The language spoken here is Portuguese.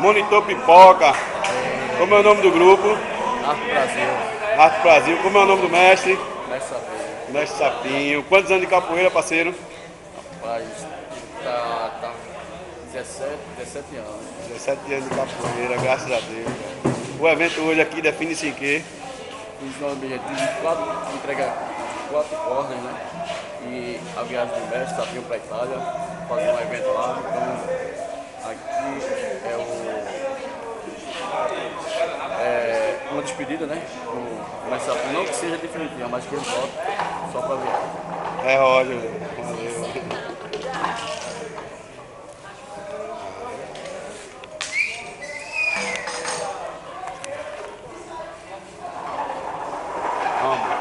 Monitor Pipoca. Como é o nome do grupo? Arte Brasil, Arte Brasil. Como é o nome do mestre? Mestre Sapinho. Mestre Sapinho. Quantos anos de capoeira, parceiro? Rapaz, tá 17 anos. 17 anos de capoeira, graças a Deus. O evento hoje aqui define-se em quê? Fiz no objetivo de entregar 4 cordas, né? E a viagem do mestre Sapinho para a Itália, fazer um evento lá. Então, aqui uma despedida, né? Do mestre Sapinho, não que seja definitiva, mas que ele volte só para viagem. É, Roger. Valeu. Vamos.